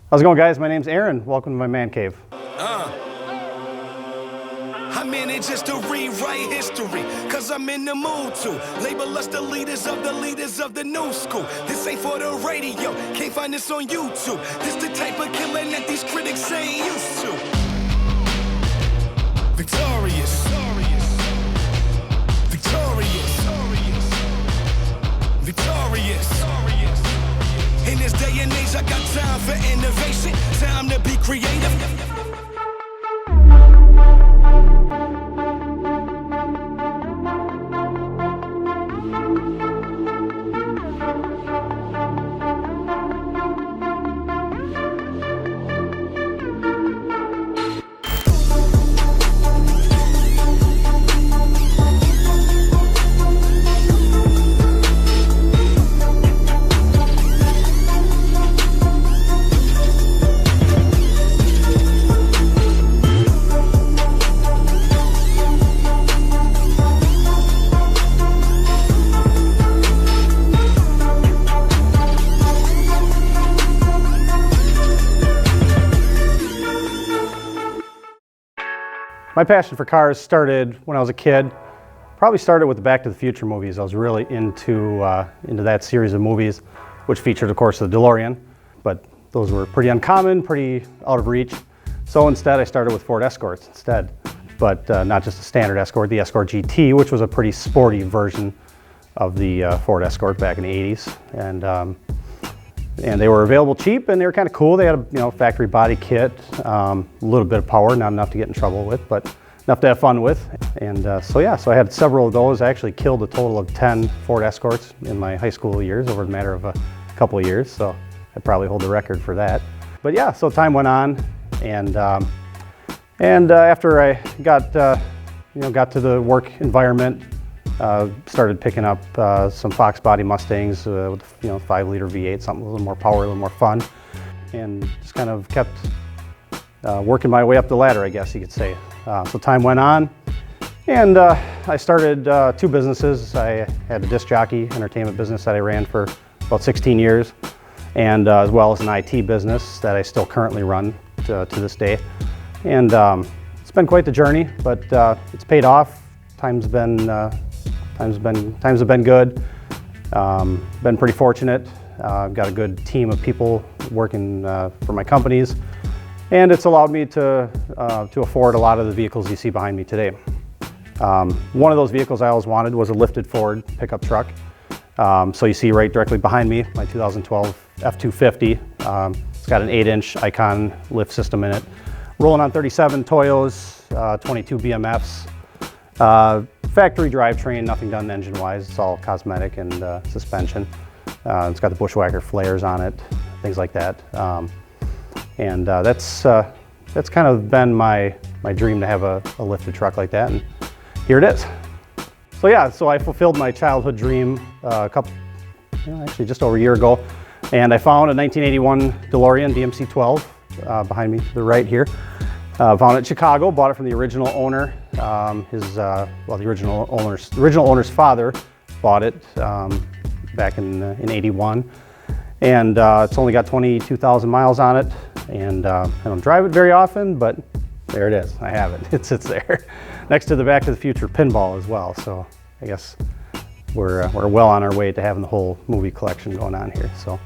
How's it going, guys? My name's Aaron. Welcome to my man cave. I'm in it just to rewrite history, cause I'm in the mood to label us the leaders of the new school. This ain't for the radio, can't find this on YouTube. This the type of killing that these critics ain't used to. Victorious, victorious, victorious. In this day and age, I got time for innovation, time to be creative. My passion for cars started when I was a kid. Probably started with the Back to the Future movies. I was really into that series of movies, which featured, of course, the DeLorean, but those were pretty uncommon, pretty out of reach. So instead, I started with Ford Escorts instead, but not just a standard Escort, the Escort GT, which was a pretty sporty version of the Ford Escort back in the 80s. And they were available cheap, and they were kind of cool. They had a factory body kit, a little bit of power, not enough to get in trouble with, but enough to have fun with. And so I had several of those. I actually killed a total of 10 Ford Escorts in my high school years over a matter of a couple of years. So I'd probably hold the record for that. But yeah, so time went on, and after I got to the work environment, started picking up some Fox body Mustangs with 5-liter V8, something a little more power, a little more fun, and just kind of kept working my way up the ladder, I guess you could say. So time went on, and I started 2 businesses. I had a disc jockey entertainment business that I ran for about 16 years, and as well as an IT business that I still currently run to this day. And it's been quite the journey, but it's paid off. Times have been good. Been pretty fortunate. I've got a good team of people working for my companies, and it's allowed me to afford a lot of the vehicles you see behind me today. One of those vehicles I always wanted was a lifted Ford pickup truck. So you see right directly behind me, my 2012 F-250. It's got an 8-inch Icon lift system in it, rolling on 37 Toyos, 22 BMFs. Factory drivetrain, nothing done engine-wise. It's all cosmetic and suspension. It's got the Bushwhacker flares on it, things like that. That's kind of been my dream to have a lifted truck like that, and here it is. So I fulfilled my childhood dream actually just over a year ago, and I found a 1981 DeLorean DMC-12 behind me to the right here. Found it in Chicago, bought it from the original owner. The original owner's father bought it back in 81. And it's only got 22,000 miles on it. And I don't drive it very often, but there it is. I have it. It sits there next to the Back to the Future pinball as well. So I guess we're well on our way to having the whole movie collection going on here. So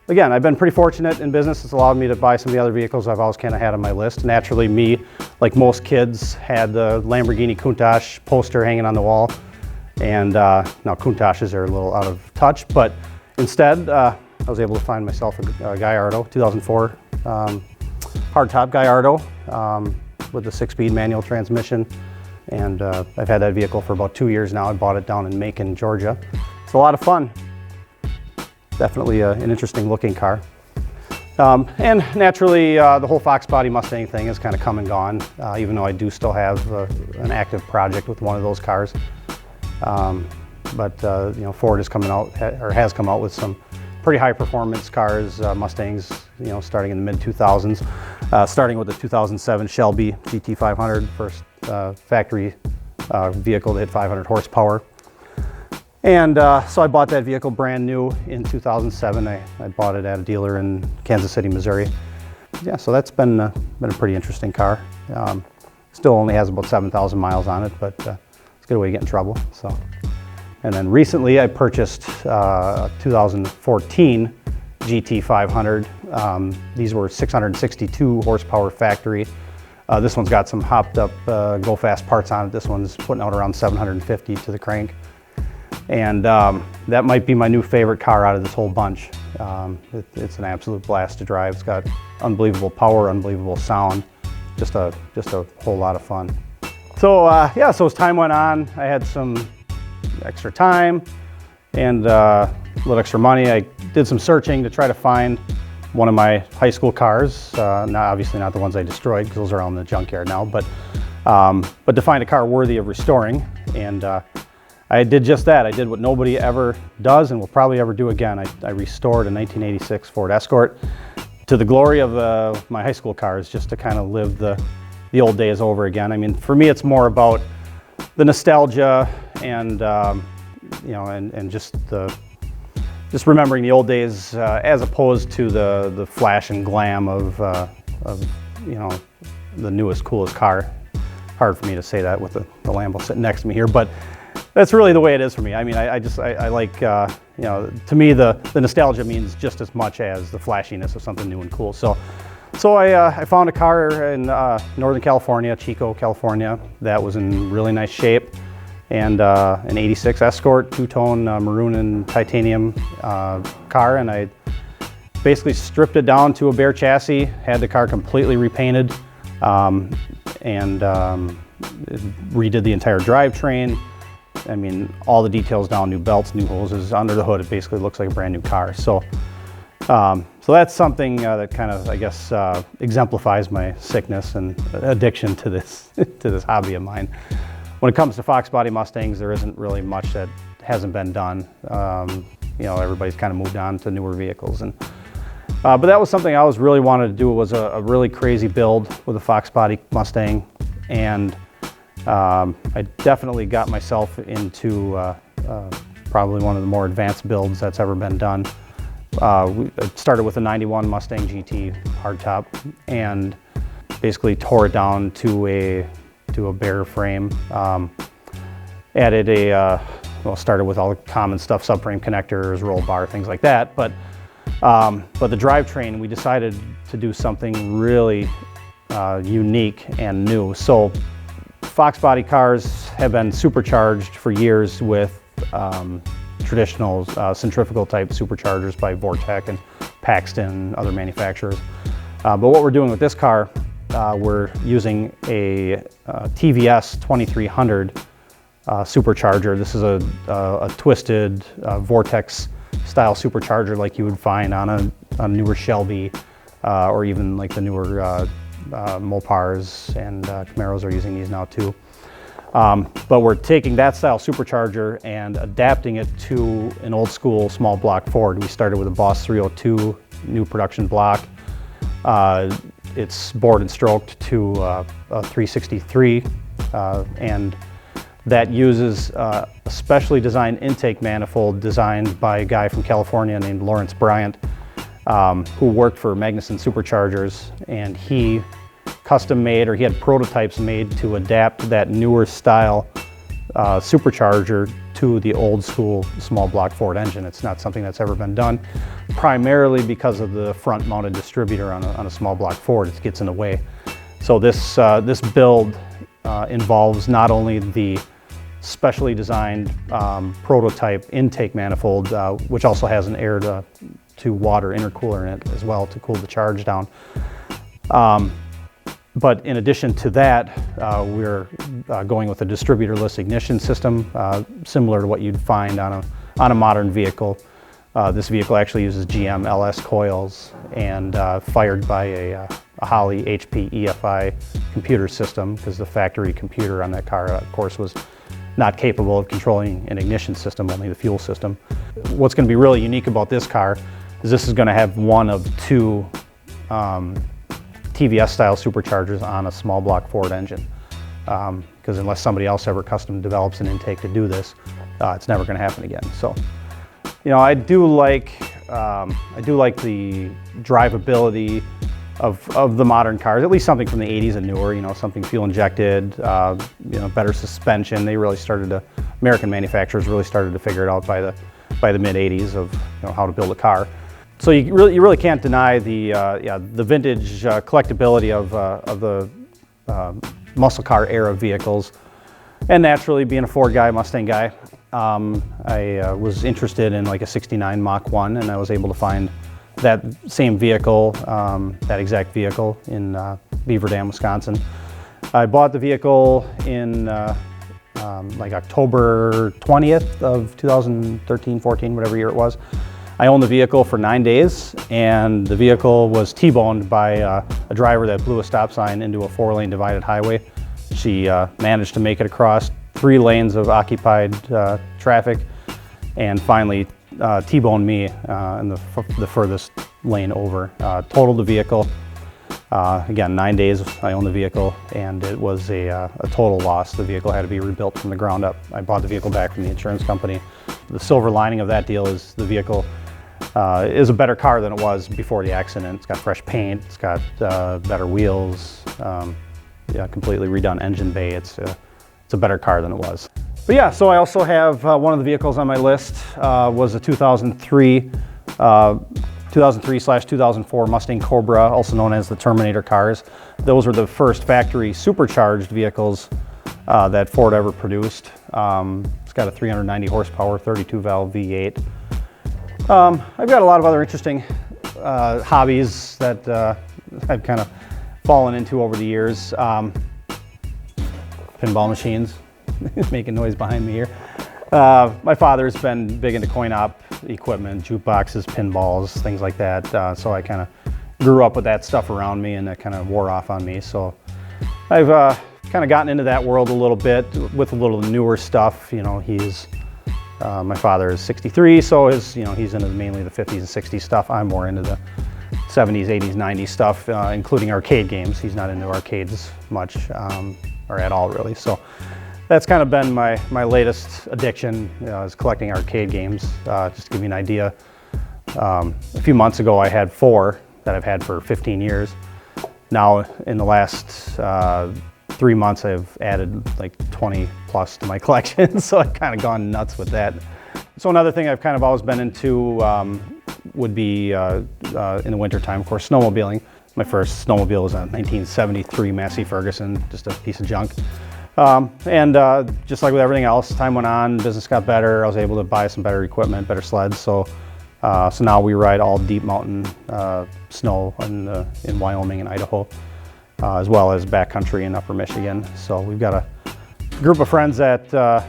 again, I've been pretty fortunate in business. It's allowed me to buy some of the other vehicles I've always kind of had on my list. Naturally, me, like most kids, had the Lamborghini Countach poster hanging on the wall. And now Countaches are a little out of touch, but instead, I was able to find myself a Gallardo, 2004 hardtop Gallardo with a 6-speed manual transmission. And I've had that vehicle for about 2 years now. I bought it down in Macon, Georgia. It's a lot of fun. Definitely an interesting looking car. And naturally, the whole Fox body Mustang thing has kind of come and gone, even though I do still have an active project with one of those cars. Ford has come out with some pretty high performance cars, Mustangs, starting in the mid 2000s, starting with the 2007 Shelby GT500, first factory vehicle that had 500 horsepower. And so I bought that vehicle brand new in 2007. I bought it at a dealer in Kansas City, Missouri. yeah, so that's been a pretty interesting car. Still only has about 7,000 miles on it, but it's a good way to get in trouble. So, and then recently I purchased a 2014 GT500. These were 662 horsepower factory. This one's got some hopped up go fast parts on it. This one's putting out around 750 to the crank. And that might be my new favorite car out of this whole bunch. It's an absolute blast to drive. It's got unbelievable power, unbelievable sound, just a whole lot of fun. So yeah, so as time went on, I had some extra time and a little extra money. I did some searching to try to find one of my high school cars. Obviously not the ones I destroyed, because those are all in the junkyard now, but to find a car worthy of restoring. And I did just that. I did what nobody ever does and will probably ever do again. I restored a 1986 Ford Escort to the glory of my high school cars, just to kind of live the old days over again. I mean, for me, it's more about the nostalgia and you know, and just remembering the old days as opposed to the flash and glam of you know, the newest, coolest car. Hard for me to say that with the Lambo sitting next to me here, but that's really the way it is for me. I mean, I like, you know, to me the nostalgia means just as much as the flashiness of something new and cool. So I found a car in Northern California, Chico, California, that was in really nice shape, and an 86 Escort, two-tone maroon and titanium car, and I basically stripped it down to a bare chassis, had the car completely repainted, and redid the entire drivetrain. I mean, all the details down, new belts, new hoses. Under the hood, it basically looks like a brand new car. So, so that's something that kind of, I guess, exemplifies my sickness and addiction to this to this hobby of mine. When it comes to Fox body Mustangs, there isn't really much that hasn't been done. You know, everybody's kind of moved on to newer vehicles, and but that was something I always really wanted to do. Was a really crazy build with a Fox body Mustang, and I definitely got myself into probably one of the more advanced builds that's ever been done. We started with a 91 Mustang GT hardtop and basically tore it down to a bare frame. Added well, started with all the common stuff, subframe connectors, roll bar, things like that. But the drivetrain, we decided to do something really unique and new. So Fox body cars have been supercharged for years with traditional centrifugal type superchargers by Vortec and Paxton and other manufacturers. But what we're doing with this car, we're using a TVS 2300 supercharger. This is a twisted Vortex style supercharger like you would find on a newer Shelby or even like the newer Mopars, and Camaros are using these now too. But we're taking that style supercharger and adapting it to an old school small block Ford. We started with a Boss 302 new production block. It's bored and stroked to a 363, and that uses a specially designed intake manifold designed by a guy from California named Lawrence Bryant, who worked for Magnuson Superchargers, and he custom made, or he had prototypes made to adapt that newer style supercharger to the old school small block Ford engine. It's not something that's ever been done, primarily because of the front mounted distributor on a small block Ford. It gets in the way. So this build involves not only the specially designed prototype intake manifold, which also has an air to water intercooler in it as well to cool the charge down. But in addition to that, we're going with a distributorless ignition system, similar to what you'd find on a modern vehicle. This vehicle actually uses GM LS coils and fired by a Holley HP EFI computer system, because the factory computer on that car, of course, was not capable of controlling an ignition system, only the fuel system. What's going to be really unique about this car is this is going to have one of two TVS style superchargers on a small block Ford engine, because unless somebody else ever custom develops an intake to do this, it's never going to happen again. So, you know, I do like the drivability of the modern cars, at least something from the 80s and newer, you know, something fuel injected, you know, better suspension. They really started to, American manufacturers really started to figure it out by the mid 80s of, you know, how to build a car. So you really can't deny the vintage collectability of the muscle car era vehicles. And naturally, being a Ford guy, Mustang guy, I was interested in like a 69 Mach 1, and I was able to find that same vehicle, that exact vehicle in Beaver Dam, Wisconsin. I bought the vehicle in like October 20th of 2013, 14, whatever year it was. I owned the vehicle for 9 days, and the vehicle was T-boned by a driver that blew a stop sign into a 4-lane divided highway. She managed to make it across 3 lanes of occupied traffic, and finally T-boned me in the furthest lane over. Totaled the vehicle. Again, 9 days I owned the vehicle, and it was a total loss. The vehicle had to be rebuilt from the ground up. I bought the vehicle back from the insurance company. The silver lining of that deal is the vehicle is a better car than it was before the accident. It's got fresh paint, it's got better wheels, completely redone engine bay. It's a better car than it was. But yeah, so I also have one of the vehicles on my list was a 2003/2004 Mustang Cobra, also known as the Terminator cars. Those were the first factory supercharged vehicles that Ford ever produced. It's got a 390 horsepower, 32 valve V8. I've got a lot of other interesting hobbies that I've kind of fallen into over the years. Pinball machines, making noise behind me here. My father's been big into coin-op equipment, jukeboxes, pinballs, things like that. So I kind of grew up with that stuff around me, and that kind of wore off on me. So I've kind of gotten into that world a little bit with a little newer stuff. You know, my father is 63, so he's into mainly the 50s and 60s stuff. I'm more into the 70s, 80s, 90s stuff, including arcade games. He's not into arcades much, or at all really. So that's kind of been my latest addiction, is collecting arcade games. Just to give you an idea, a few months ago I had 4 that I've had for 15 years. Now in the last 3 months I've added like 20 plus to my collection, so I've kind of gone nuts with that. So another thing I've kind of always been into would be in the wintertime, of course, snowmobiling. My first snowmobile was a 1973 Massey Ferguson, just a piece of junk. Just like with everything else, time went on, business got better. I was able to buy some better equipment, better sleds. So now we ride all deep mountain snow in Wyoming and Idaho, as well as backcountry in Upper Michigan. So we've got a group of friends that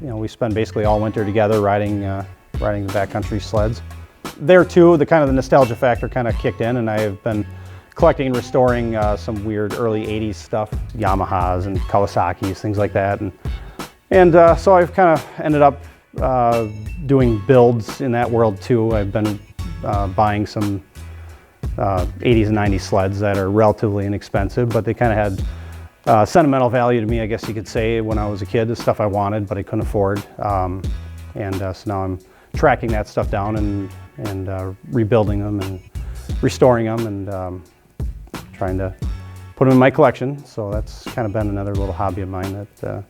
we spend basically all winter together riding the backcountry sleds. There too, the nostalgia factor kind of kicked in, and I have been collecting and restoring some weird early 80s stuff, Yamahas and Kawasaki's, things like that. So I've kind of ended up doing builds in that world too. I've been buying some 80s and 90s sleds that are relatively inexpensive, but they kind of had sentimental value to me, I guess you could say, when I was a kid. The stuff I wanted, but I couldn't afford. So now I'm tracking that stuff down and rebuilding them and restoring them and trying to put them in my collection. So that's kind of been another little hobby of mine that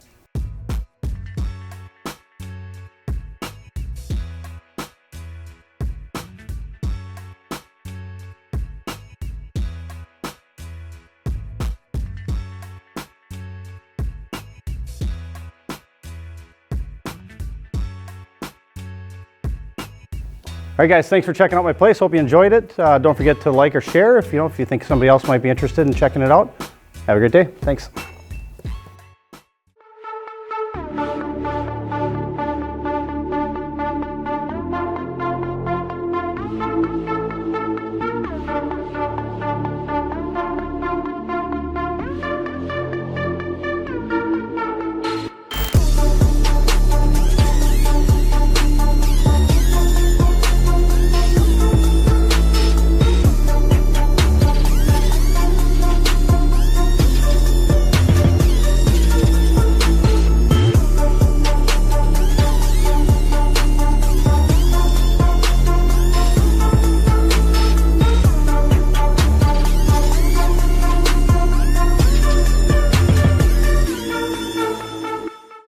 All right, guys, thanks for checking out my place. Hope you enjoyed it. Don't forget to like or share if you think somebody else might be interested in checking it out. Have a great day. Thanks.